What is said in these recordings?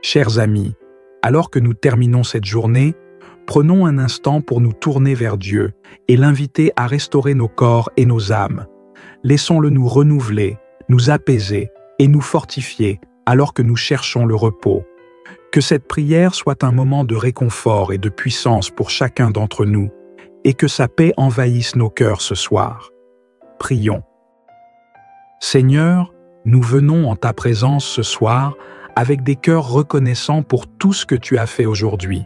Chers amis, alors que nous terminons cette journée, prenons un instant pour nous tourner vers Dieu et l'inviter à restaurer nos corps et nos âmes. Laissons-le nous renouveler, nous apaiser et nous fortifier alors que nous cherchons le repos. Que cette prière soit un moment de réconfort et de puissance pour chacun d'entre nous, et que sa paix envahisse nos cœurs ce soir. Prions. Seigneur, nous venons en ta présence ce soir avec des cœurs reconnaissants pour tout ce que tu as fait aujourd'hui.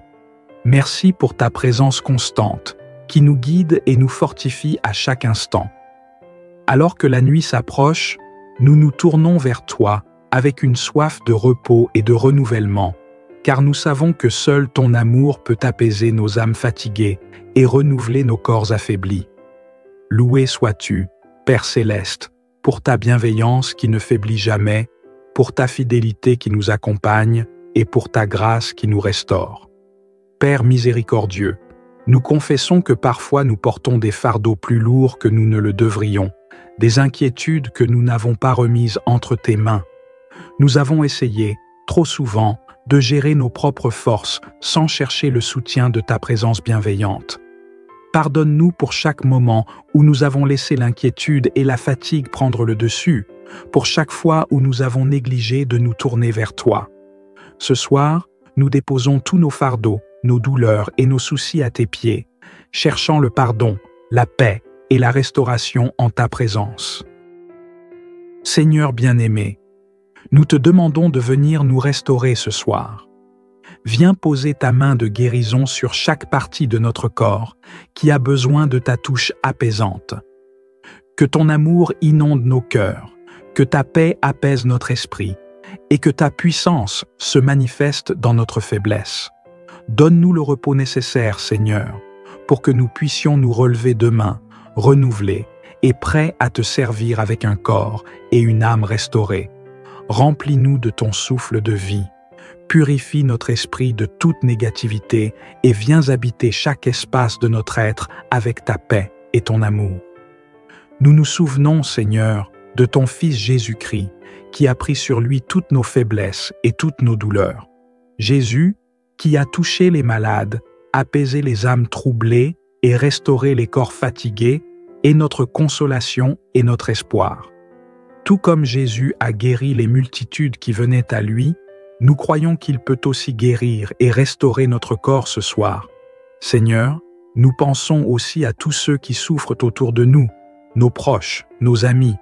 Merci pour ta présence constante, qui nous guide et nous fortifie à chaque instant. Alors que la nuit s'approche, nous nous tournons vers toi avec une soif de repos et de renouvellement, car nous savons que seul ton amour peut apaiser nos âmes fatiguées et renouveler nos corps affaiblis. Loué sois-tu, Père céleste, pour ta bienveillance qui ne faiblit jamais, pour ta fidélité qui nous accompagne et pour ta grâce qui nous restaure. Père miséricordieux, nous confessons que parfois nous portons des fardeaux plus lourds que nous ne le devrions, des inquiétudes que nous n'avons pas remises entre tes mains. Nous avons essayé, trop souvent, de gérer nos propres forces sans chercher le soutien de ta présence bienveillante. Pardonne-nous pour chaque moment où nous avons laissé l'inquiétude et la fatigue prendre le dessus, pour chaque fois où nous avons négligé de nous tourner vers toi. Ce soir, nous déposons tous nos fardeaux, nos douleurs et nos soucis à tes pieds, cherchant le pardon, la paix et la restauration en ta présence. Seigneur bien-aimé, nous te demandons de venir nous restaurer ce soir. Viens poser ta main de guérison sur chaque partie de notre corps qui a besoin de ta touche apaisante. Que ton amour inonde nos cœurs, que ta paix apaise notre esprit et que ta puissance se manifeste dans notre faiblesse. Donne-nous le repos nécessaire, Seigneur, pour que nous puissions nous relever demain, renouvelés et prêts à te servir avec un corps et une âme restaurés. Remplis-nous de ton souffle de vie. Purifie notre esprit de toute négativité et viens habiter chaque espace de notre être avec ta paix et ton amour. Nous nous souvenons, Seigneur, de ton Fils Jésus-Christ, qui a pris sur lui toutes nos faiblesses et toutes nos douleurs. Jésus, qui a touché les malades, apaisé les âmes troublées et restauré les corps fatigués, est notre consolation et notre espoir. Tout comme Jésus a guéri les multitudes qui venaient à lui, nous croyons qu'il peut aussi guérir et restaurer notre corps ce soir. Seigneur, nous pensons aussi à tous ceux qui souffrent autour de nous, nos proches, nos amis.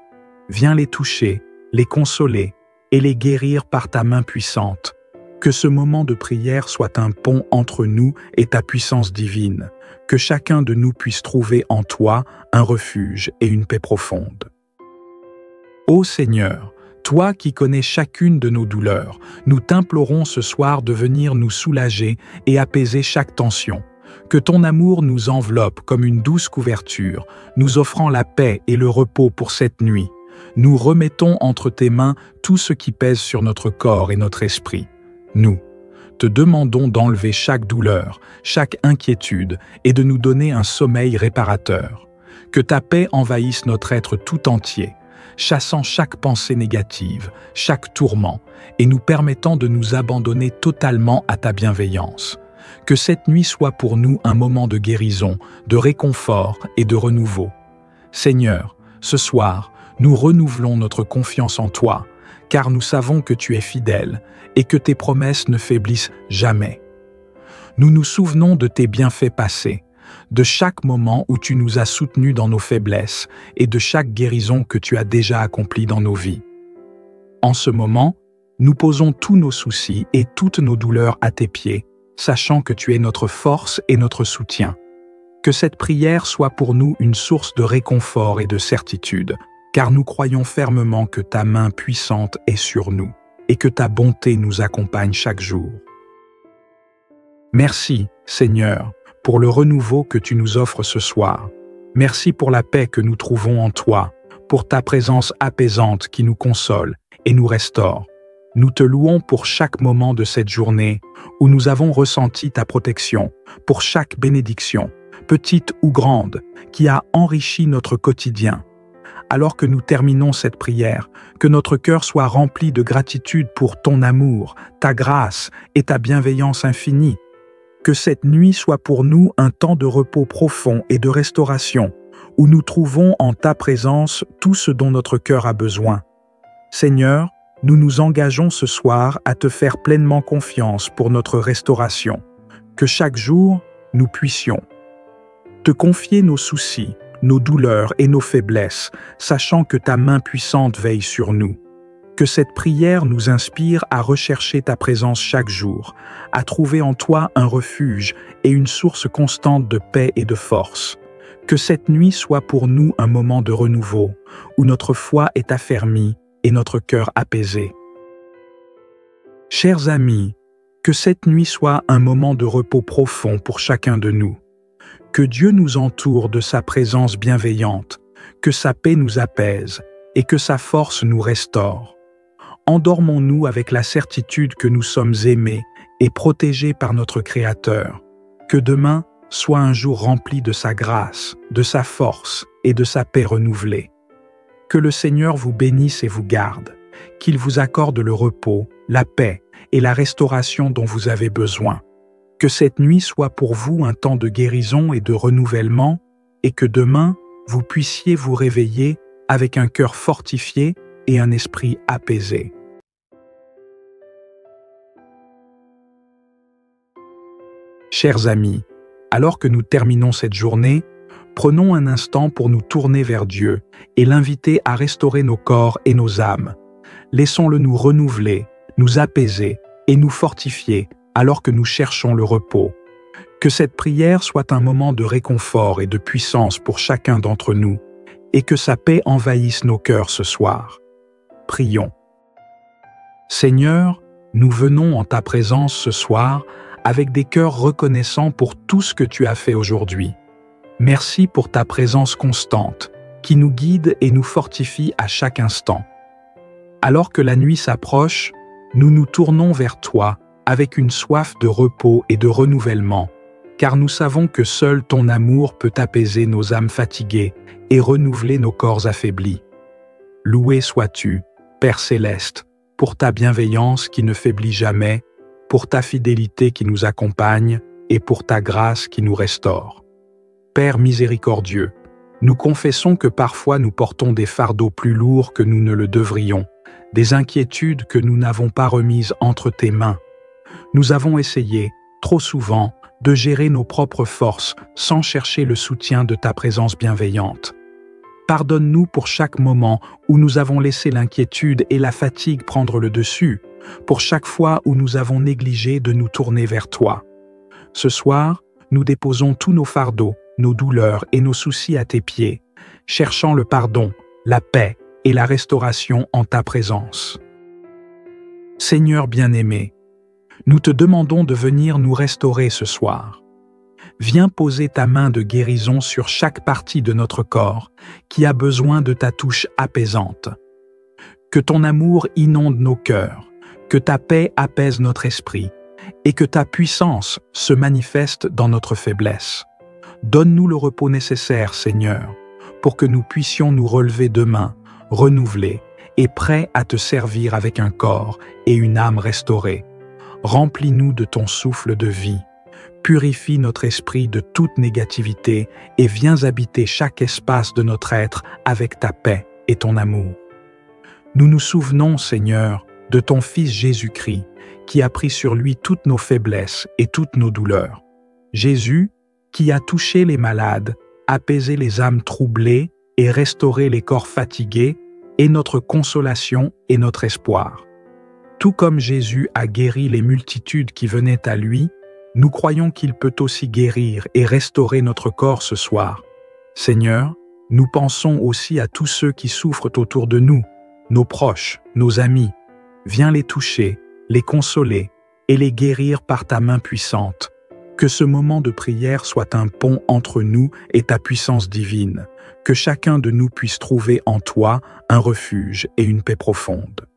Viens les toucher, les consoler et les guérir par ta main puissante. Que ce moment de prière soit un pont entre nous et ta puissance divine. Que chacun de nous puisse trouver en toi un refuge et une paix profonde. Ô Seigneur, toi qui connais chacune de nos douleurs, nous t'implorons ce soir de venir nous soulager et apaiser chaque tension. Que ton amour nous enveloppe comme une douce couverture, nous offrant la paix et le repos pour cette nuit. Nous remettons entre tes mains tout ce qui pèse sur notre corps et notre esprit. Nous te demandons d'enlever chaque douleur, chaque inquiétude et de nous donner un sommeil réparateur. Que ta paix envahisse notre être tout entier, chassant chaque pensée négative, chaque tourment, et nous permettant de nous abandonner totalement à ta bienveillance. Que cette nuit soit pour nous un moment de guérison, de réconfort et de renouveau. Seigneur, ce soir, nous renouvelons notre confiance en toi, car nous savons que tu es fidèle et que tes promesses ne faiblissent jamais. Nous nous souvenons de tes bienfaits passés, de chaque moment où tu nous as soutenus dans nos faiblesses et de chaque guérison que tu as déjà accomplie dans nos vies. En ce moment, nous posons tous nos soucis et toutes nos douleurs à tes pieds, sachant que tu es notre force et notre soutien. Que cette prière soit pour nous une source de réconfort et de certitude, car nous croyons fermement que ta main puissante est sur nous et que ta bonté nous accompagne chaque jour. Merci, Seigneur, pour le renouveau que tu nous offres ce soir. Merci pour la paix que nous trouvons en toi, pour ta présence apaisante qui nous console et nous restaure. Nous te louons pour chaque moment de cette journée où nous avons ressenti ta protection, pour chaque bénédiction, petite ou grande, qui a enrichi notre quotidien. alors que nous terminons cette prière, que notre cœur soit rempli de gratitude pour ton amour, ta grâce et ta bienveillance infinie. Que cette nuit soit pour nous un temps de repos profond et de restauration, où nous trouvons en ta présence tout ce dont notre cœur a besoin. Seigneur, nous nous engageons ce soir à te faire pleinement confiance pour notre restauration. Que chaque jour, nous puissions te confier nos soucis, nos douleurs et nos faiblesses, sachant que ta main puissante veille sur nous. Que cette prière nous inspire à rechercher ta présence chaque jour, à trouver en toi un refuge et une source constante de paix et de force. Que cette nuit soit pour nous un moment de renouveau, où notre foi est affermie et notre cœur apaisé. Chers amis, que cette nuit soit un moment de repos profond pour chacun de nous. Que Dieu nous entoure de sa présence bienveillante, que sa paix nous apaise et que sa force nous restaure. Endormons-nous avec la certitude que nous sommes aimés et protégés par notre Créateur. Que demain soit un jour rempli de sa grâce, de sa force et de sa paix renouvelée. Que le Seigneur vous bénisse et vous garde, qu'il vous accorde le repos, la paix et la restauration dont vous avez besoin. Que cette nuit soit pour vous un temps de guérison et de renouvellement, et que demain, vous puissiez vous réveiller avec un cœur fortifié et un esprit apaisé. Chers amis, alors que nous terminons cette journée, prenons un instant pour nous tourner vers Dieu et l'inviter à restaurer nos corps et nos âmes. Laissons-le nous renouveler, nous apaiser et nous fortifier alors que nous cherchons le repos. Que cette prière soit un moment de réconfort et de puissance pour chacun d'entre nous, et que sa paix envahisse nos cœurs ce soir. Prions. Seigneur, nous venons en ta présence ce soir avec des cœurs reconnaissants pour tout ce que tu as fait aujourd'hui. Merci pour ta présence constante, qui nous guide et nous fortifie à chaque instant. Alors que la nuit s'approche, nous nous tournons vers toi avec une soif de repos et de renouvellement, car nous savons que seul ton amour peut apaiser nos âmes fatiguées et renouveler nos corps affaiblis. Loué sois-tu, Père céleste, pour ta bienveillance qui ne faiblit jamais, pour ta fidélité qui nous accompagne et pour ta grâce qui nous restaure. Père miséricordieux, nous confessons que parfois nous portons des fardeaux plus lourds que nous ne le devrions, des inquiétudes que nous n'avons pas remises entre tes mains. Nous avons essayé, trop souvent, de gérer nos propres forces sans chercher le soutien de ta présence bienveillante. Pardonne-nous pour chaque moment où nous avons laissé l'inquiétude et la fatigue prendre le dessus, pour chaque fois où nous avons négligé de nous tourner vers toi. Ce soir, nous déposons tous nos fardeaux, nos douleurs et nos soucis à tes pieds, cherchant le pardon, la paix et la restauration en ta présence. Seigneur bien-aimé, nous te demandons de venir nous restaurer ce soir. Viens poser ta main de guérison sur chaque partie de notre corps qui a besoin de ta touche apaisante. Que ton amour inonde nos cœurs, que ta paix apaise notre esprit et que ta puissance se manifeste dans notre faiblesse. Donne-nous le repos nécessaire, Seigneur, pour que nous puissions nous relever demain, renouvelés et prêts à te servir avec un corps et une âme restaurés. Remplis-nous de ton souffle de vie, purifie notre esprit de toute négativité et viens habiter chaque espace de notre être avec ta paix et ton amour. Nous nous souvenons, Seigneur, de ton Fils Jésus-Christ, qui a pris sur lui toutes nos faiblesses et toutes nos douleurs. Jésus, qui a touché les malades, apaisé les âmes troublées et restauré les corps fatigués, est notre consolation et notre espoir. Tout comme Jésus a guéri les multitudes qui venaient à lui, nous croyons qu'il peut aussi guérir et restaurer notre corps ce soir. Seigneur, nous pensons aussi à tous ceux qui souffrent autour de nous, nos proches, nos amis. Viens les toucher, les consoler et les guérir par ta main puissante. Que ce moment de prière soit un pont entre nous et ta puissance divine. Que chacun de nous puisse trouver en toi un refuge et une paix profonde.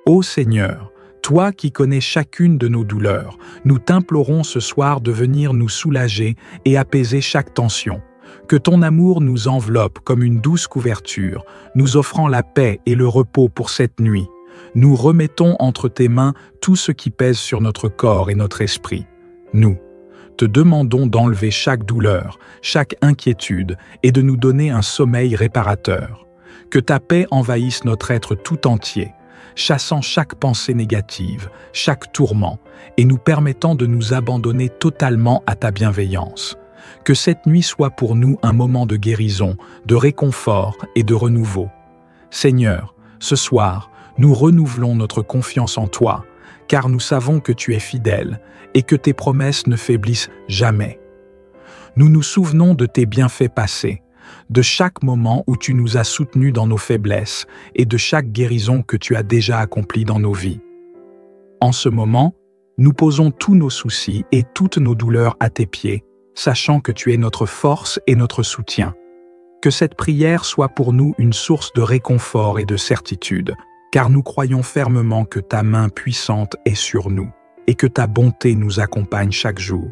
Ô Seigneur, toi qui connais chacune de nos douleurs, nous t'implorons ce soir de venir nous soulager et apaiser chaque tension. Que ton amour nous enveloppe comme une douce couverture, nous offrant la paix et le repos pour cette nuit. Nous remettons entre tes mains tout ce qui pèse sur notre corps et notre esprit. Nous te demandons d'enlever chaque douleur, chaque inquiétude et de nous donner un sommeil réparateur. Que ta paix envahisse notre être tout entier, chassant chaque pensée négative, chaque tourment, et nous permettant de nous abandonner totalement à ta bienveillance. Que cette nuit soit pour nous un moment de guérison, de réconfort et de renouveau. Seigneur, ce soir, nous renouvelons notre confiance en toi, car nous savons que tu es fidèle et que tes promesses ne faiblissent jamais. Nous nous souvenons de tes bienfaits passés, de chaque moment où tu nous as soutenus dans nos faiblesses et de chaque guérison que tu as déjà accomplie dans nos vies. En ce moment, nous posons tous nos soucis et toutes nos douleurs à tes pieds, sachant que tu es notre force et notre soutien. Que cette prière soit pour nous une source de réconfort et de certitude, car nous croyons fermement que ta main puissante est sur nous et que ta bonté nous accompagne chaque jour.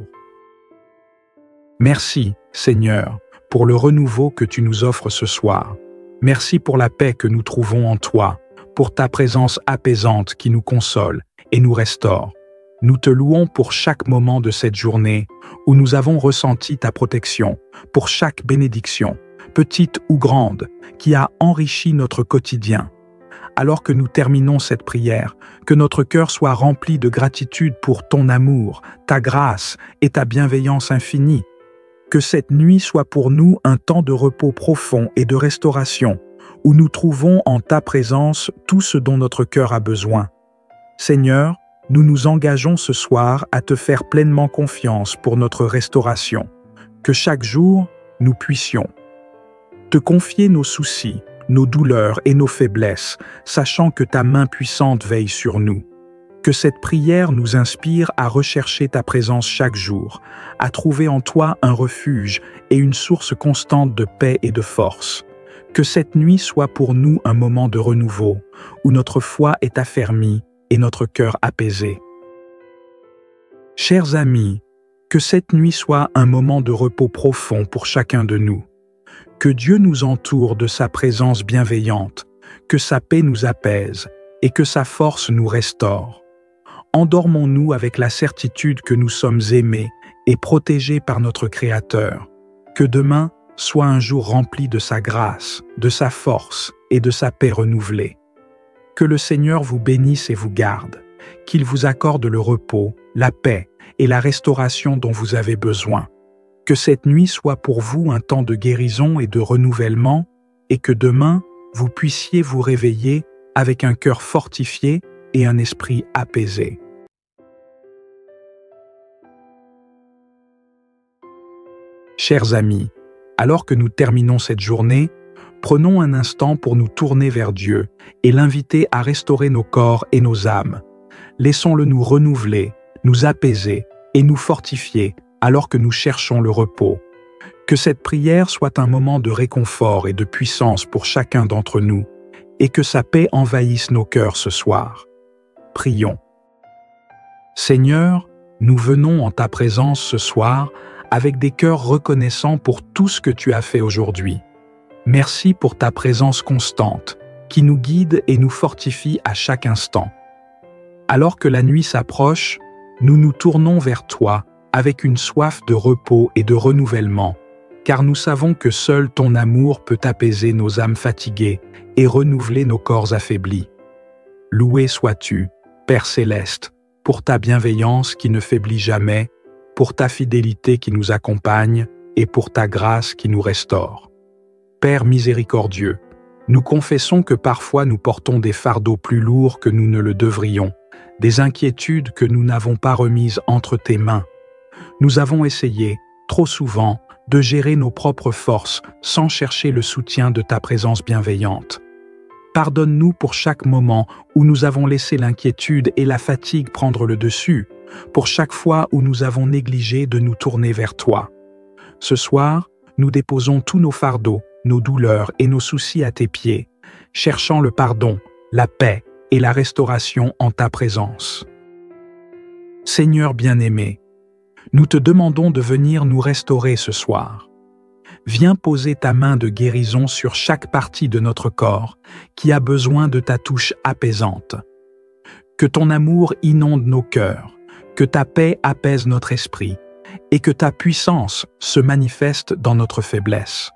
Merci, Seigneur, pour le renouveau que tu nous offres ce soir. Merci pour la paix que nous trouvons en toi, pour ta présence apaisante qui nous console et nous restaure. Nous te louons pour chaque moment de cette journée où nous avons ressenti ta protection, pour chaque bénédiction, petite ou grande, qui a enrichi notre quotidien. Alors que nous terminons cette prière, que notre cœur soit rempli de gratitude pour ton amour, ta grâce et ta bienveillance infinie. Que cette nuit soit pour nous un temps de repos profond et de restauration, où nous trouvons en ta présence tout ce dont notre cœur a besoin. Seigneur, nous nous engageons ce soir à te faire pleinement confiance pour notre restauration. Que chaque jour, nous puissions te confier nos soucis, nos douleurs et nos faiblesses, sachant que ta main puissante veille sur nous. Que cette prière nous inspire à rechercher ta présence chaque jour, à trouver en toi un refuge et une source constante de paix et de force. Que cette nuit soit pour nous un moment de renouveau, où notre foi est affermie et notre cœur apaisé. Chers amis, que cette nuit soit un moment de repos profond pour chacun de nous. Que Dieu nous entoure de sa présence bienveillante, que sa paix nous apaise et que sa force nous restaure. Endormons-nous avec la certitude que nous sommes aimés et protégés par notre Créateur. Que demain soit un jour rempli de sa grâce, de sa force et de sa paix renouvelée. Que le Seigneur vous bénisse et vous garde, qu'il vous accorde le repos, la paix et la restauration dont vous avez besoin. Que cette nuit soit pour vous un temps de guérison et de renouvellement, et que demain, vous puissiez vous réveiller avec un cœur fortifié et un esprit apaisé. Chers amis, alors que nous terminons cette journée, prenons un instant pour nous tourner vers Dieu et l'inviter à restaurer nos corps et nos âmes. Laissons-le nous renouveler, nous apaiser et nous fortifier alors que nous cherchons le repos. Que cette prière soit un moment de réconfort et de puissance pour chacun d'entre nous, et que sa paix envahisse nos cœurs ce soir. Prions. Seigneur, nous venons en ta présence ce soir avec des cœurs reconnaissants pour tout ce que tu as fait aujourd'hui. Merci pour ta présence constante, qui nous guide et nous fortifie à chaque instant. Alors que la nuit s'approche, nous nous tournons vers toi avec une soif de repos et de renouvellement, car nous savons que seul ton amour peut apaiser nos âmes fatiguées et renouveler nos corps affaiblis. Loué sois-tu, Père céleste, pour ta bienveillance qui ne faiblit jamais, pour ta fidélité qui nous accompagne et pour ta grâce qui nous restaure. Père miséricordieux, nous confessons que parfois nous portons des fardeaux plus lourds que nous ne le devrions, des inquiétudes que nous n'avons pas remises entre tes mains. Nous avons essayé, trop souvent, de gérer nos propres forces sans chercher le soutien de ta présence bienveillante. Pardonne-nous pour chaque moment où nous avons laissé l'inquiétude et la fatigue prendre le dessus, pour chaque fois où nous avons négligé de nous tourner vers toi. Ce soir, nous déposons tous nos fardeaux, nos douleurs et nos soucis à tes pieds, cherchant le pardon, la paix et la restauration en ta présence. Seigneur bien-aimé, nous te demandons de venir nous restaurer ce soir. Viens poser ta main de guérison sur chaque partie de notre corps qui a besoin de ta touche apaisante. Que ton amour inonde nos cœurs, que ta paix apaise notre esprit et que ta puissance se manifeste dans notre faiblesse.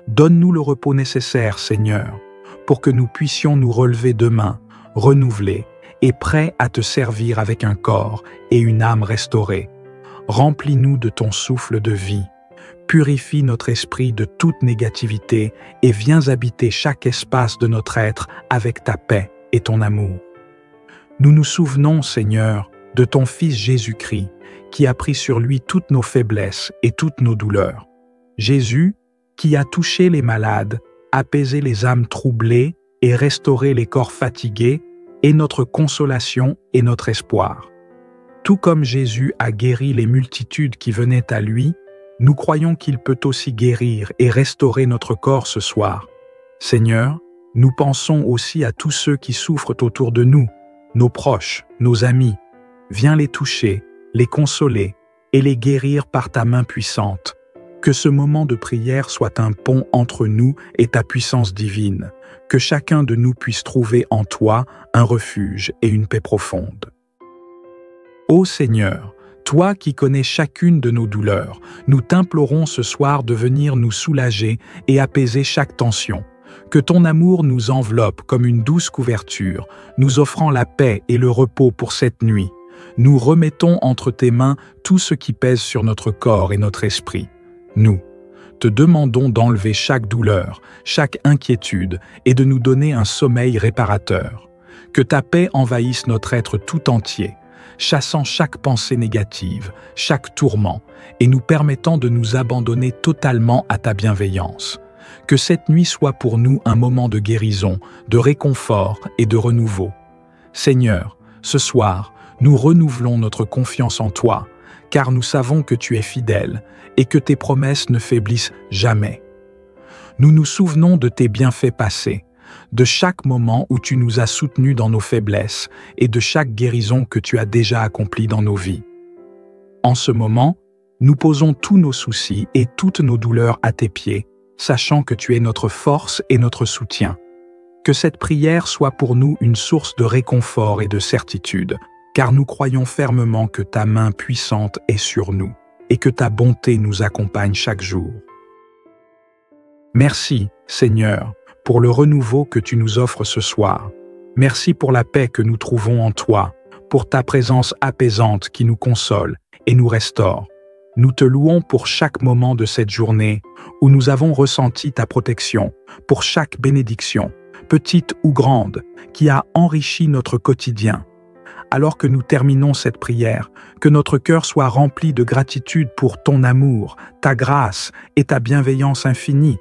Donne-nous le repos nécessaire, Seigneur, pour que nous puissions nous relever demain, renouvelés et prêts à te servir avec un corps et une âme restaurés. Remplis-nous de ton souffle de vie. Purifie notre esprit de toute négativité et viens habiter chaque espace de notre être avec ta paix et ton amour. Nous nous souvenons, Seigneur, de ton Fils Jésus-Christ, qui a pris sur lui toutes nos faiblesses et toutes nos douleurs. Jésus, qui a touché les malades, apaisé les âmes troublées et restauré les corps fatigués, est notre consolation et notre espoir. Tout comme Jésus a guéri les multitudes qui venaient à lui, nous croyons qu'il peut aussi guérir et restaurer notre corps ce soir. Seigneur, nous pensons aussi à tous ceux qui souffrent autour de nous, nos proches, nos amis. Viens les toucher, les consoler et les guérir par ta main puissante. Que ce moment de prière soit un pont entre nous et ta puissance divine. Que chacun de nous puisse trouver en toi un refuge et une paix profonde. Ô Seigneur, toi qui connais chacune de nos douleurs, nous t'implorons ce soir de venir nous soulager et apaiser chaque tension. Que ton amour nous enveloppe comme une douce couverture, nous offrant la paix et le repos pour cette nuit. Nous remettons entre tes mains tout ce qui pèse sur notre corps et notre esprit. Nous te demandons d'enlever chaque douleur, chaque inquiétude et de nous donner un sommeil réparateur. Que ta paix envahisse notre être tout entier, chassant chaque pensée négative, chaque tourment, et nous permettant de nous abandonner totalement à ta bienveillance. Que cette nuit soit pour nous un moment de guérison, de réconfort et de renouveau. Seigneur, ce soir, nous renouvelons notre confiance en toi, car nous savons que tu es fidèle et que tes promesses ne faiblissent jamais. Nous nous souvenons de tes bienfaits passés, de chaque moment où tu nous as soutenus dans nos faiblesses et de chaque guérison que tu as déjà accomplie dans nos vies. En ce moment, nous posons tous nos soucis et toutes nos douleurs à tes pieds, sachant que tu es notre force et notre soutien. Que cette prière soit pour nous une source de réconfort et de certitude, car nous croyons fermement que ta main puissante est sur nous et que ta bonté nous accompagne chaque jour. Merci, Seigneur, pour le renouveau que tu nous offres ce soir. Merci pour la paix que nous trouvons en toi, pour ta présence apaisante qui nous console et nous restaure. Nous te louons pour chaque moment de cette journée où nous avons ressenti ta protection, pour chaque bénédiction, petite ou grande, qui a enrichi notre quotidien. Alors que nous terminons cette prière, que notre cœur soit rempli de gratitude pour ton amour, ta grâce et ta bienveillance infinie.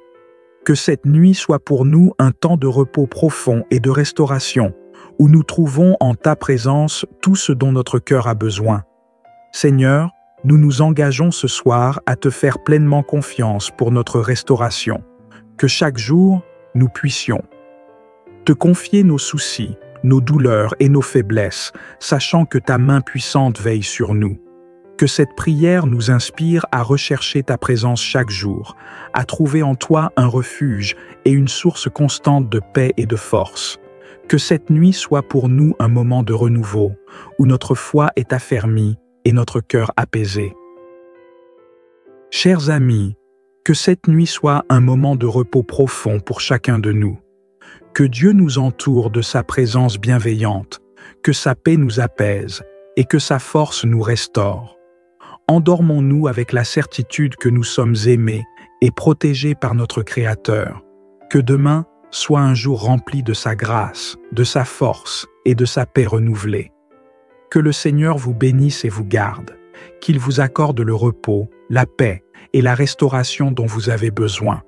Que cette nuit soit pour nous un temps de repos profond et de restauration, où nous trouvons en ta présence tout ce dont notre cœur a besoin. Seigneur, nous nous engageons ce soir à te faire pleinement confiance pour notre restauration. Que chaque jour, nous puissions te confier nos soucis, nos douleurs et nos faiblesses, sachant que ta main puissante veille sur nous. Que cette prière nous inspire à rechercher ta présence chaque jour, à trouver en toi un refuge et une source constante de paix et de force. Que cette nuit soit pour nous un moment de renouveau, où notre foi est affermie et notre cœur apaisé. Chers amis, que cette nuit soit un moment de repos profond pour chacun de nous. Que Dieu nous entoure de sa présence bienveillante, que sa paix nous apaise et que sa force nous restaure. Endormons-nous avec la certitude que nous sommes aimés et protégés par notre Créateur. Que demain soit un jour rempli de sa grâce, de sa force et de sa paix renouvelée. Que le Seigneur vous bénisse et vous garde, qu'il vous accorde le repos, la paix et la restauration dont vous avez besoin.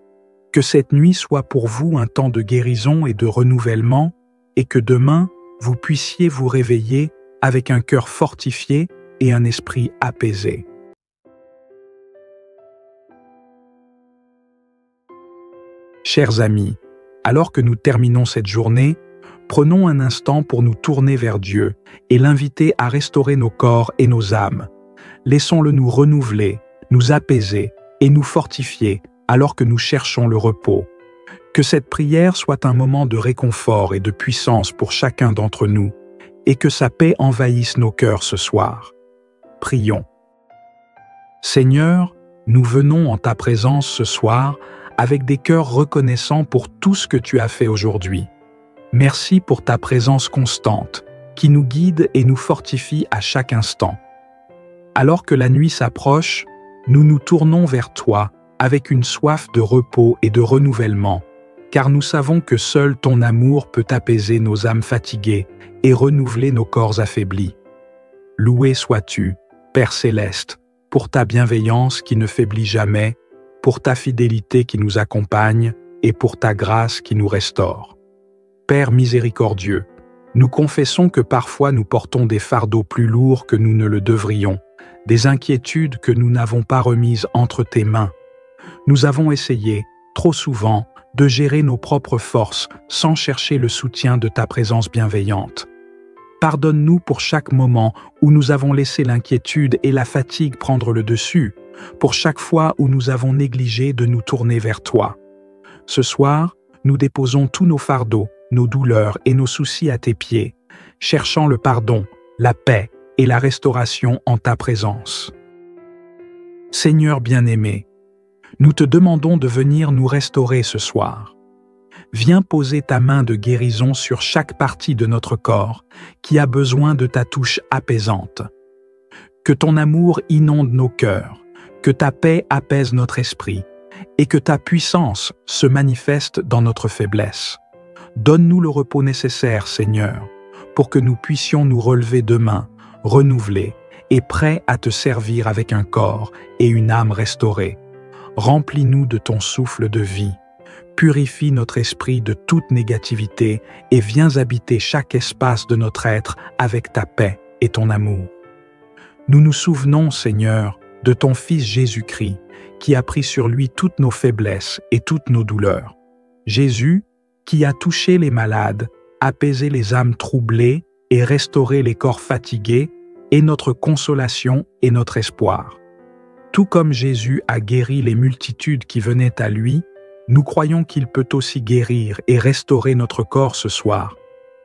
Que cette nuit soit pour vous un temps de guérison et de renouvellement, et que demain, vous puissiez vous réveiller avec un cœur fortifié et un esprit apaisé. Chers amis, alors que nous terminons cette journée, prenons un instant pour nous tourner vers Dieu et l'inviter à restaurer nos corps et nos âmes. Laissons-le nous renouveler, nous apaiser et nous fortifier alors que nous cherchons le repos. Que cette prière soit un moment de réconfort et de puissance pour chacun d'entre nous, et que sa paix envahisse nos cœurs ce soir. Prions. Seigneur, nous venons en ta présence ce soir avec des cœurs reconnaissants pour tout ce que tu as fait aujourd'hui. Merci pour ta présence constante, qui nous guide et nous fortifie à chaque instant. Alors que la nuit s'approche, nous nous tournons vers toi avec une soif de repos et de renouvellement, car nous savons que seul ton amour peut apaiser nos âmes fatiguées et renouveler nos corps affaiblis. Loué sois-tu, Père céleste, pour ta bienveillance qui ne faiblit jamais, pour ta fidélité qui nous accompagne et pour ta grâce qui nous restaure. Père miséricordieux, nous confessons que parfois nous portons des fardeaux plus lourds que nous ne le devrions, des inquiétudes que nous n'avons pas remises entre tes mains. Nous avons essayé, trop souvent, de gérer nos propres forces sans chercher le soutien de ta présence bienveillante. Pardonne-nous pour chaque moment où nous avons laissé l'inquiétude et la fatigue prendre le dessus, pour chaque fois où nous avons négligé de nous tourner vers toi. Ce soir, nous déposons tous nos fardeaux, nos douleurs et nos soucis à tes pieds, cherchant le pardon, la paix et la restauration en ta présence. Seigneur bien-aimé, nous te demandons de venir nous restaurer ce soir. Viens poser ta main de guérison sur chaque partie de notre corps qui a besoin de ta touche apaisante. Que ton amour inonde nos cœurs, que ta paix apaise notre esprit et que ta puissance se manifeste dans notre faiblesse. Donne-nous le repos nécessaire, Seigneur, pour que nous puissions nous relever demain, renouvelés et prêts à te servir avec un corps et une âme restaurés. Remplis-nous de ton souffle de vie. Purifie notre esprit de toute négativité et viens habiter chaque espace de notre être avec ta paix et ton amour. Nous nous souvenons, Seigneur, de ton Fils Jésus-Christ, qui a pris sur lui toutes nos faiblesses et toutes nos douleurs. Jésus, qui a touché les malades, apaisé les âmes troublées et restauré les corps fatigués, est notre consolation et notre espoir. Tout comme Jésus a guéri les multitudes qui venaient à lui, nous croyons qu'il peut aussi guérir et restaurer notre corps ce soir.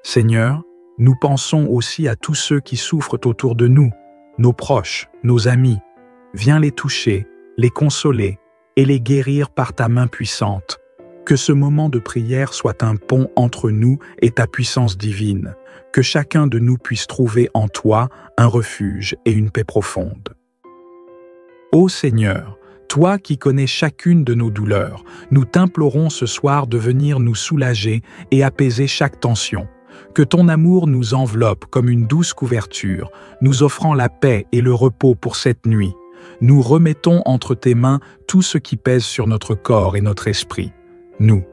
Seigneur, nous pensons aussi à tous ceux qui souffrent autour de nous, nos proches, nos amis. Viens les toucher, les consoler et les guérir par ta main puissante. Que ce moment de prière soit un pont entre nous et ta puissance divine. Que chacun de nous puisse trouver en toi un refuge et une paix profonde. Ô Seigneur, toi qui connais chacune de nos douleurs, nous t'implorons ce soir de venir nous soulager et apaiser chaque tension. Que ton amour nous enveloppe comme une douce couverture, nous offrant la paix et le repos pour cette nuit. Nous remettons entre tes mains tout ce qui pèse sur notre corps et notre esprit. Nous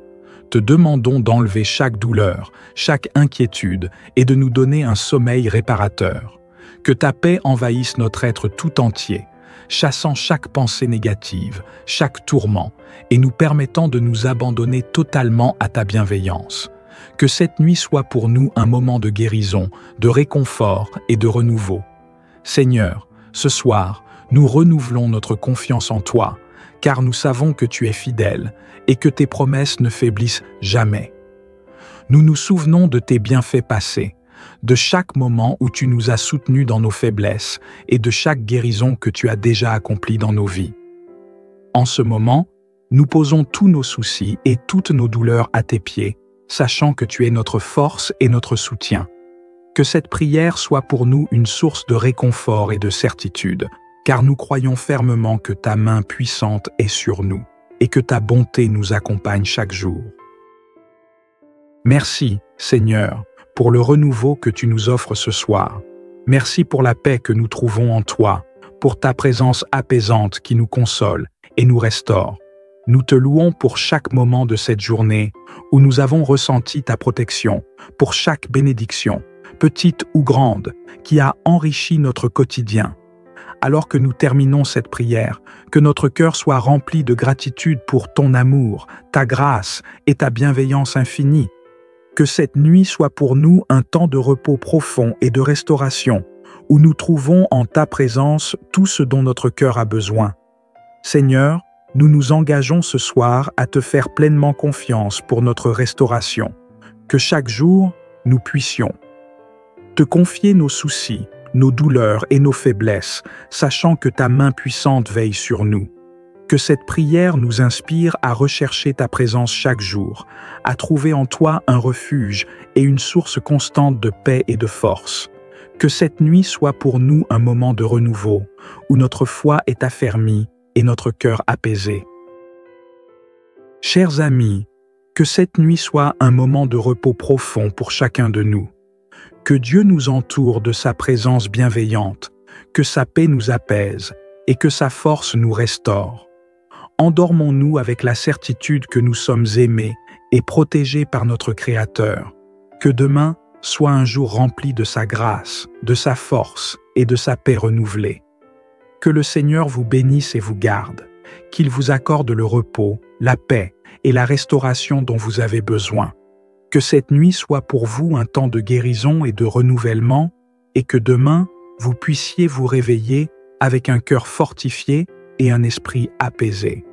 te demandons d'enlever chaque douleur, chaque inquiétude et de nous donner un sommeil réparateur. Que ta paix envahisse notre être tout entier, chassant chaque pensée négative, chaque tourment, et nous permettant de nous abandonner totalement à ta bienveillance. Que cette nuit soit pour nous un moment de guérison, de réconfort et de renouveau. Seigneur, ce soir, nous renouvelons notre confiance en toi, car nous savons que tu es fidèle et que tes promesses ne faiblissent jamais. Nous nous souvenons de tes bienfaits passés, de chaque moment où tu nous as soutenus dans nos faiblesses et de chaque guérison que tu as déjà accomplie dans nos vies. En ce moment, nous posons tous nos soucis et toutes nos douleurs à tes pieds, sachant que tu es notre force et notre soutien. Que cette prière soit pour nous une source de réconfort et de certitude, car nous croyons fermement que ta main puissante est sur nous et que ta bonté nous accompagne chaque jour. Merci, Seigneur, pour le renouveau que tu nous offres ce soir. Merci pour la paix que nous trouvons en toi, pour ta présence apaisante qui nous console et nous restaure. Nous te louons pour chaque moment de cette journée où nous avons ressenti ta protection, pour chaque bénédiction, petite ou grande, qui a enrichi notre quotidien. Alors que nous terminons cette prière, que notre cœur soit rempli de gratitude pour ton amour, ta grâce et ta bienveillance infinie. Que cette nuit soit pour nous un temps de repos profond et de restauration, où nous trouvons en ta présence tout ce dont notre cœur a besoin. Seigneur, nous nous engageons ce soir à te faire pleinement confiance pour notre restauration, que chaque jour, nous puissions te confier nos soucis, nos douleurs et nos faiblesses, sachant que ta main puissante veille sur nous. Que cette prière nous inspire à rechercher ta présence chaque jour, à trouver en toi un refuge et une source constante de paix et de force. Que cette nuit soit pour nous un moment de renouveau, où notre foi est affermie et notre cœur apaisé. Chers amis, que cette nuit soit un moment de repos profond pour chacun de nous. Que Dieu nous entoure de sa présence bienveillante, que sa paix nous apaise et que sa force nous restaure. Endormons-nous avec la certitude que nous sommes aimés et protégés par notre Créateur. Que demain soit un jour rempli de sa grâce, de sa force et de sa paix renouvelée. Que le Seigneur vous bénisse et vous garde, qu'il vous accorde le repos, la paix et la restauration dont vous avez besoin. Que cette nuit soit pour vous un temps de guérison et de renouvellement, et que demain, vous puissiez vous réveiller avec un cœur fortifié et un esprit apaisé.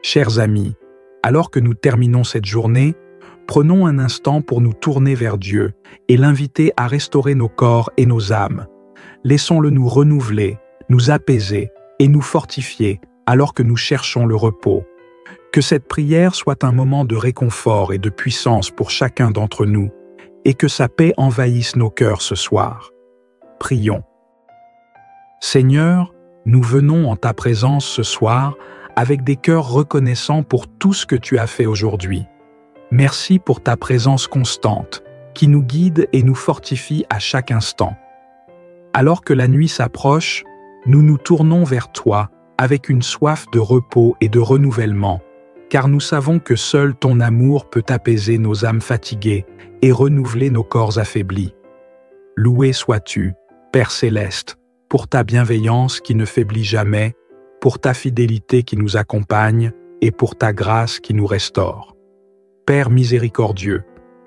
Chers amis, alors que nous terminons cette journée, prenons un instant pour nous tourner vers Dieu et l'inviter à restaurer nos corps et nos âmes. Laissons-le nous renouveler, nous apaiser et nous fortifier alors que nous cherchons le repos. Que cette prière soit un moment de réconfort et de puissance pour chacun d'entre nous, et que sa paix envahisse nos cœurs ce soir. Prions. Seigneur, nous venons en ta présence ce soir avec des cœurs reconnaissants pour tout ce que tu as fait aujourd'hui. Merci pour ta présence constante, qui nous guide et nous fortifie à chaque instant. Alors que la nuit s'approche, nous nous tournons vers toi avec une soif de repos et de renouvellement, car nous savons que seul ton amour peut apaiser nos âmes fatiguées et renouveler nos corps affaiblis. Loué sois-tu, Père céleste, pour ta bienveillance qui ne faiblit jamais, pour ta fidélité qui nous accompagne et pour ta grâce qui nous restaure. Père miséricordieux,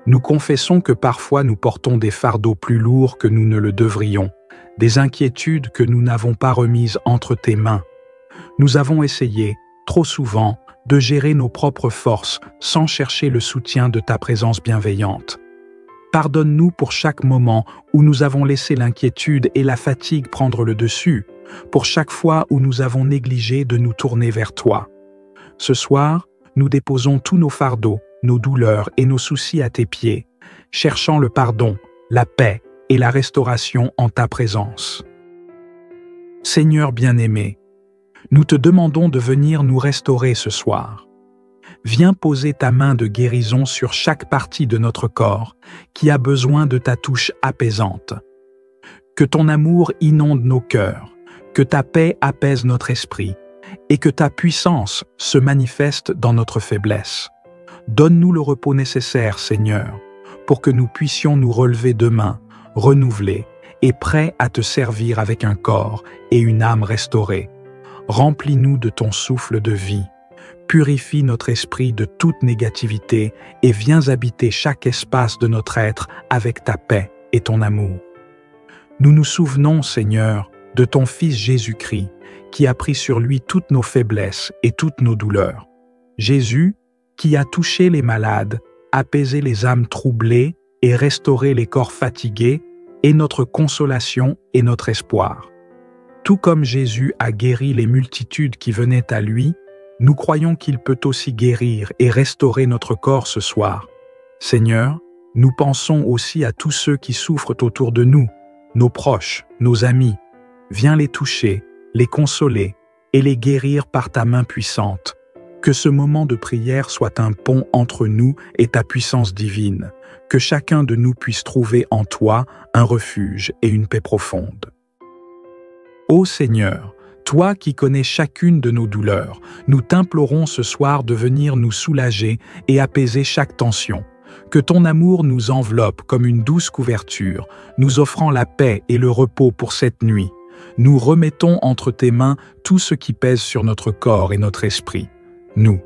nous confessons que parfois nous portons des fardeaux plus lourds que nous ne le devrions, des inquiétudes que nous n'avons pas remises entre tes mains. Nous avons essayé, trop souvent, de gérer nos propres forces sans chercher le soutien de ta présence bienveillante. Pardonne-nous pour chaque moment où nous avons laissé l'inquiétude et la fatigue prendre le dessus, pour chaque fois où nous avons négligé de nous tourner vers toi. Ce soir, nous déposons tous nos fardeaux, nos douleurs et nos soucis à tes pieds, cherchant le pardon, la paix et la restauration en ta présence. Seigneur bien-aimé, nous te demandons de venir nous restaurer ce soir. Viens poser ta main de guérison sur chaque partie de notre corps qui a besoin de ta touche apaisante. Que ton amour inonde nos cœurs, que ta paix apaise notre esprit et que ta puissance se manifeste dans notre faiblesse. Donne-nous le repos nécessaire, Seigneur, pour que nous puissions nous relever demain, renouvelés et prêts à te servir avec un corps et une âme restaurés. Remplis-nous de ton souffle de vie, purifie notre esprit de toute négativité et viens habiter chaque espace de notre être avec ta paix et ton amour. Nous nous souvenons, Seigneur, de ton Fils Jésus-Christ, qui a pris sur lui toutes nos faiblesses et toutes nos douleurs. Jésus, qui a touché les malades, apaisé les âmes troublées et restauré les corps fatigués, est notre consolation et notre espoir. Tout comme Jésus a guéri les multitudes qui venaient à lui, nous croyons qu'il peut aussi guérir et restaurer notre corps ce soir. Seigneur, nous pensons aussi à tous ceux qui souffrent autour de nous, nos proches, nos amis. Viens les toucher, les consoler et les guérir par ta main puissante. Que ce moment de prière soit un pont entre nous et ta puissance divine. Que chacun de nous puisse trouver en toi un refuge et une paix profonde. Ô Seigneur, toi qui connais chacune de nos douleurs, nous t'implorons ce soir de venir nous soulager et apaiser chaque tension. Que ton amour nous enveloppe comme une douce couverture, nous offrant la paix et le repos pour cette nuit. Nous remettons entre tes mains tout ce qui pèse sur notre corps et notre esprit. Nous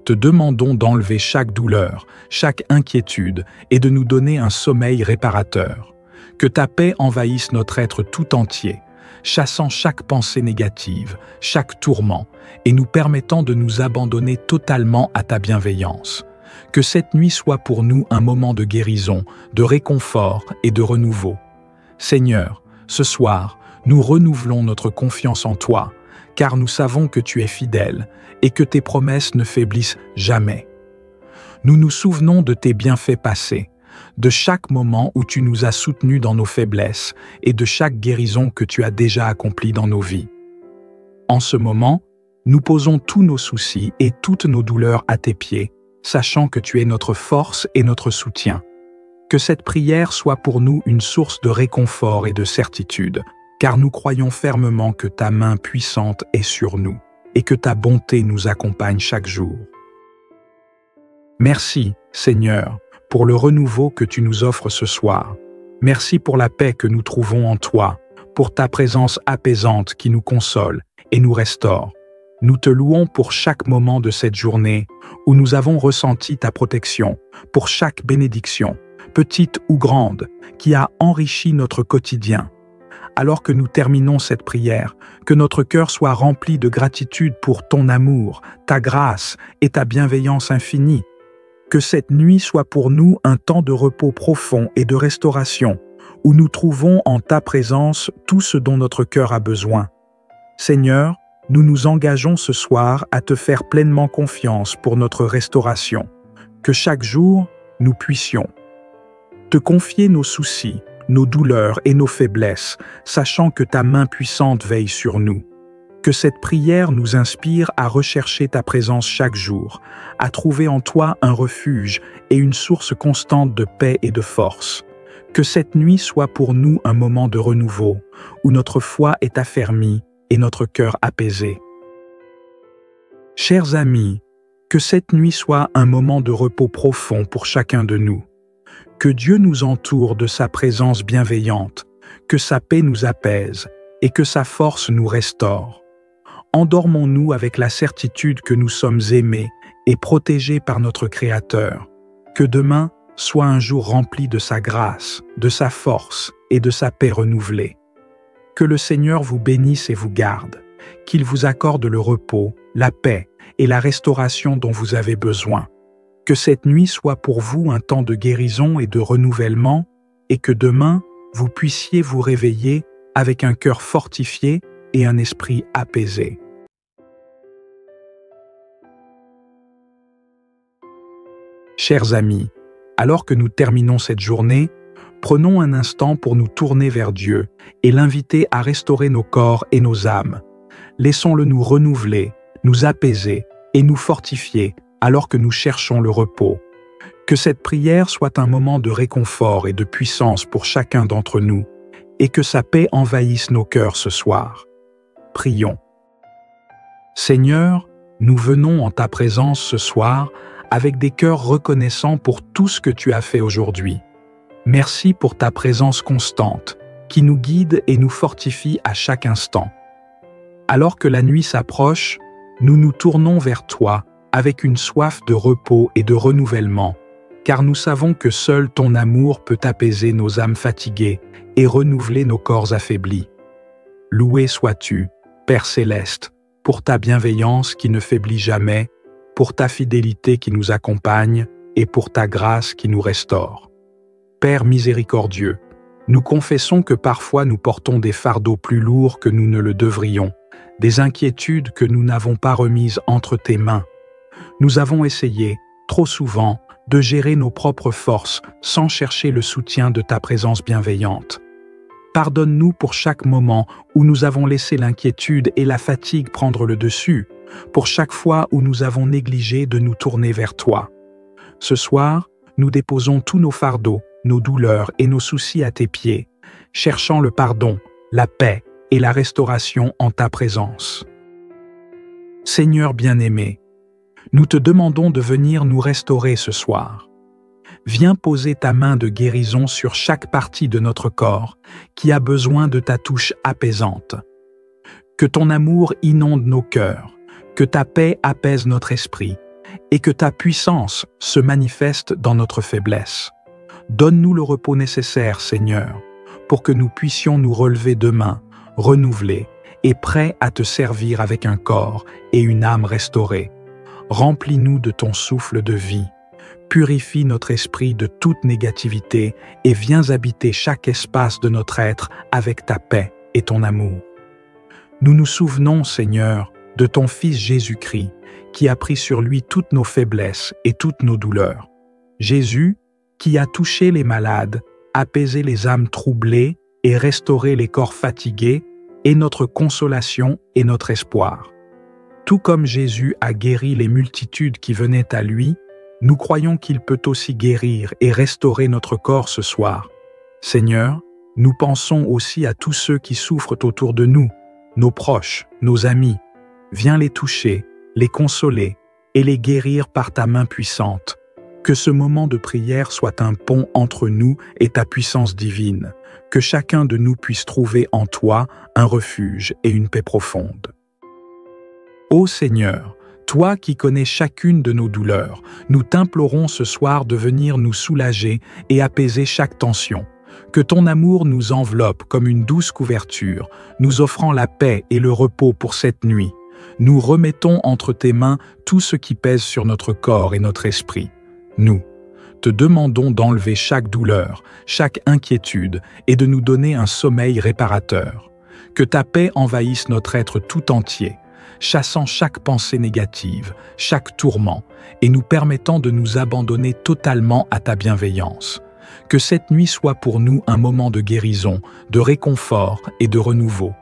te demandons d'enlever chaque douleur, chaque inquiétude et de nous donner un sommeil réparateur. Que ta paix envahisse notre être tout entier, chassant chaque pensée négative, chaque tourment, et nous permettant de nous abandonner totalement à ta bienveillance. Que cette nuit soit pour nous un moment de guérison, de réconfort et de renouveau. Seigneur, ce soir, nous renouvelons notre confiance en toi, car nous savons que tu es fidèle et que tes promesses ne faiblissent jamais. Nous nous souvenons de tes bienfaits passés, de chaque moment où tu nous as soutenus dans nos faiblesses et de chaque guérison que tu as déjà accomplie dans nos vies. En ce moment, nous posons tous nos soucis et toutes nos douleurs à tes pieds, sachant que tu es notre force et notre soutien. Que cette prière soit pour nous une source de réconfort et de certitude, car nous croyons fermement que ta main puissante est sur nous et que ta bonté nous accompagne chaque jour. Merci, Seigneur, pour le renouveau que tu nous offres ce soir. Merci pour la paix que nous trouvons en toi, pour ta présence apaisante qui nous console et nous restaure. Nous te louons pour chaque moment de cette journée où nous avons ressenti ta protection, pour chaque bénédiction, petite ou grande, qui a enrichi notre quotidien. Alors que nous terminons cette prière, que notre cœur soit rempli de gratitude pour ton amour, ta grâce et ta bienveillance infinie. Que cette nuit soit pour nous un temps de repos profond et de restauration, où nous trouvons en ta présence tout ce dont notre cœur a besoin. Seigneur, nous nous engageons ce soir à te faire pleinement confiance pour notre restauration. Que chaque jour, nous puissions te confier nos soucis, nos douleurs et nos faiblesses, sachant que ta main puissante veille sur nous. Que cette prière nous inspire à rechercher ta présence chaque jour, à trouver en toi un refuge et une source constante de paix et de force. Que cette nuit soit pour nous un moment de renouveau, où notre foi est affermie et notre cœur apaisé. Chers amis, que cette nuit soit un moment de repos profond pour chacun de nous. Que Dieu nous entoure de sa présence bienveillante, que sa paix nous apaise et que sa force nous restaure. Endormons-nous avec la certitude que nous sommes aimés et protégés par notre Créateur. Que demain soit un jour rempli de sa grâce, de sa force et de sa paix renouvelée. Que le Seigneur vous bénisse et vous garde, qu'il vous accorde le repos, la paix et la restauration dont vous avez besoin. Que cette nuit soit pour vous un temps de guérison et de renouvellement, et que demain, vous puissiez vous réveiller avec un cœur fortifié et un esprit apaisé. Chers amis, alors que nous terminons cette journée, prenons un instant pour nous tourner vers Dieu et l'inviter à restaurer nos corps et nos âmes. Laissons-le nous renouveler, nous apaiser et nous fortifier alors que nous cherchons le repos. Que cette prière soit un moment de réconfort et de puissance pour chacun d'entre nous, et que sa paix envahisse nos cœurs ce soir. Prions. Seigneur, nous venons en ta présence ce soir avec des cœurs reconnaissants pour tout ce que tu as fait aujourd'hui. Merci pour ta présence constante, qui nous guide et nous fortifie à chaque instant. Alors que la nuit s'approche, nous nous tournons vers toi avec une soif de repos et de renouvellement, car nous savons que seul ton amour peut apaiser nos âmes fatiguées et renouveler nos corps affaiblis. Loué sois-tu, Père céleste, pour ta bienveillance qui ne faiblit jamais, pour ta fidélité qui nous accompagne et pour ta grâce qui nous restaure. Père miséricordieux, nous confessons que parfois nous portons des fardeaux plus lourds que nous ne le devrions, des inquiétudes que nous n'avons pas remises entre tes mains. Nous avons essayé, trop souvent, de gérer nos propres forces sans chercher le soutien de ta présence bienveillante. Pardonne-nous pour chaque moment où nous avons laissé l'inquiétude et la fatigue prendre le dessus, pour chaque fois où nous avons négligé de nous tourner vers toi. Ce soir, nous déposons tous nos fardeaux, nos douleurs et nos soucis à tes pieds, cherchant le pardon, la paix et la restauration en ta présence. Seigneur bien-aimé, nous te demandons de venir nous restaurer ce soir. Viens poser ta main de guérison sur chaque partie de notre corps qui a besoin de ta touche apaisante. Que ton amour inonde nos cœurs, que ta paix apaise notre esprit et que ta puissance se manifeste dans notre faiblesse. Donne-nous le repos nécessaire, Seigneur, pour que nous puissions nous relever demain, renouvelé et prêt à te servir avec un corps et une âme restaurés. Remplis-nous de ton souffle de vie. Purifie notre esprit de toute négativité et viens habiter chaque espace de notre être avec ta paix et ton amour. Nous nous souvenons, Seigneur, de ton Fils Jésus-Christ, qui a pris sur lui toutes nos faiblesses et toutes nos douleurs. Jésus, qui a touché les malades, apaisé les âmes troublées et restauré les corps fatigués, est notre consolation et notre espoir. Tout comme Jésus a guéri les multitudes qui venaient à lui, nous croyons qu'il peut aussi guérir et restaurer notre corps ce soir. Seigneur, nous pensons aussi à tous ceux qui souffrent autour de nous, nos proches, nos amis. Viens les toucher, les consoler et les guérir par ta main puissante. Que ce moment de prière soit un pont entre nous et ta puissance divine. Que chacun de nous puisse trouver en toi un refuge et une paix profonde. Ô Seigneur, toi qui connais chacune de nos douleurs, nous t'implorons ce soir de venir nous soulager et apaiser chaque tension. Que ton amour nous enveloppe comme une douce couverture, nous offrant la paix et le repos pour cette nuit. Nous remettons entre tes mains tout ce qui pèse sur notre corps et notre esprit. Nous te demandons d'enlever chaque douleur, chaque inquiétude et de nous donner un sommeil réparateur. Que ta paix envahisse notre être tout entier, chassant chaque pensée négative, chaque tourment, et nous permettant de nous abandonner totalement à ta bienveillance. Que cette nuit soit pour nous un moment de guérison, de réconfort et de renouveau.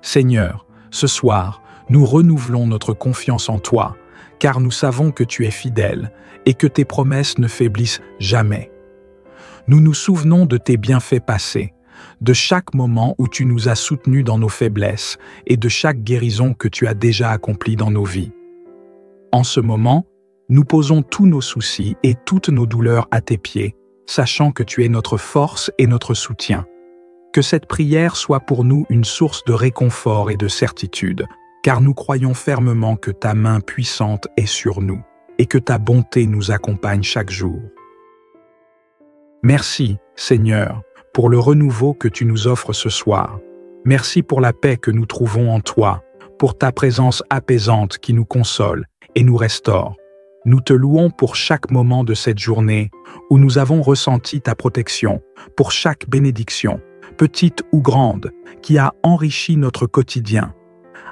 Seigneur, ce soir, nous renouvelons notre confiance en toi, car nous savons que tu es fidèle et que tes promesses ne faiblissent jamais. Nous nous souvenons de tes bienfaits passés, de chaque moment où tu nous as soutenus dans nos faiblesses et de chaque guérison que tu as déjà accomplie dans nos vies. En ce moment, nous posons tous nos soucis et toutes nos douleurs à tes pieds, sachant que tu es notre force et notre soutien. Que cette prière soit pour nous une source de réconfort et de certitude, car nous croyons fermement que ta main puissante est sur nous et que ta bonté nous accompagne chaque jour. Merci, Seigneur, pour le renouveau que tu nous offres ce soir. Merci pour la paix que nous trouvons en toi, pour ta présence apaisante qui nous console et nous restaure. Nous te louons pour chaque moment de cette journée où nous avons ressenti ta protection, pour chaque bénédiction, petite ou grande, qui a enrichi notre quotidien.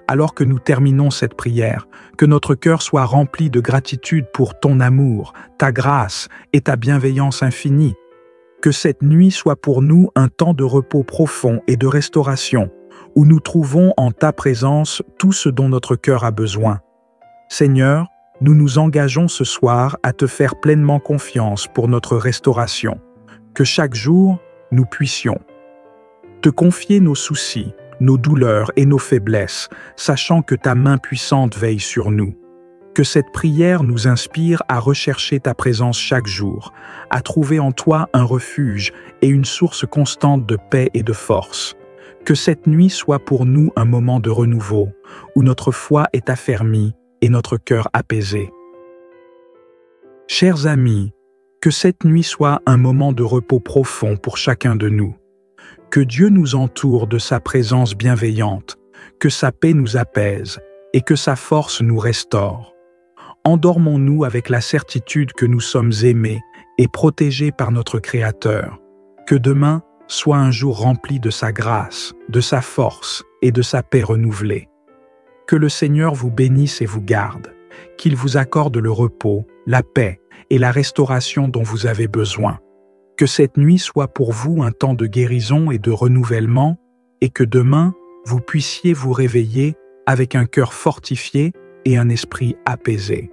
Alors que nous terminons cette prière, que notre cœur soit rempli de gratitude pour ton amour, ta grâce et ta bienveillance infinie. Que cette nuit soit pour nous un temps de repos profond et de restauration, où nous trouvons en ta présence tout ce dont notre cœur a besoin. Seigneur, nous nous engageons ce soir à te faire pleinement confiance pour notre restauration. Que chaque jour, nous puissions te confier nos soucis, nos douleurs et nos faiblesses, sachant que ta main puissante veille sur nous. Que cette prière nous inspire à rechercher ta présence chaque jour, à trouver en toi un refuge et une source constante de paix et de force. Que cette nuit soit pour nous un moment de renouveau, où notre foi est affermie et notre cœur apaisé. Chers amis, que cette nuit soit un moment de repos profond pour chacun de nous. Que Dieu nous entoure de sa présence bienveillante, que sa paix nous apaise et que sa force nous restaure. Endormons-nous avec la certitude que nous sommes aimés et protégés par notre Créateur. Que demain soit un jour rempli de sa grâce, de sa force et de sa paix renouvelée. Que le Seigneur vous bénisse et vous garde, qu'il vous accorde le repos, la paix et la restauration dont vous avez besoin. Que cette nuit soit pour vous un temps de guérison et de renouvellement, et que demain, vous puissiez vous réveiller avec un cœur fortifié et un esprit apaisé.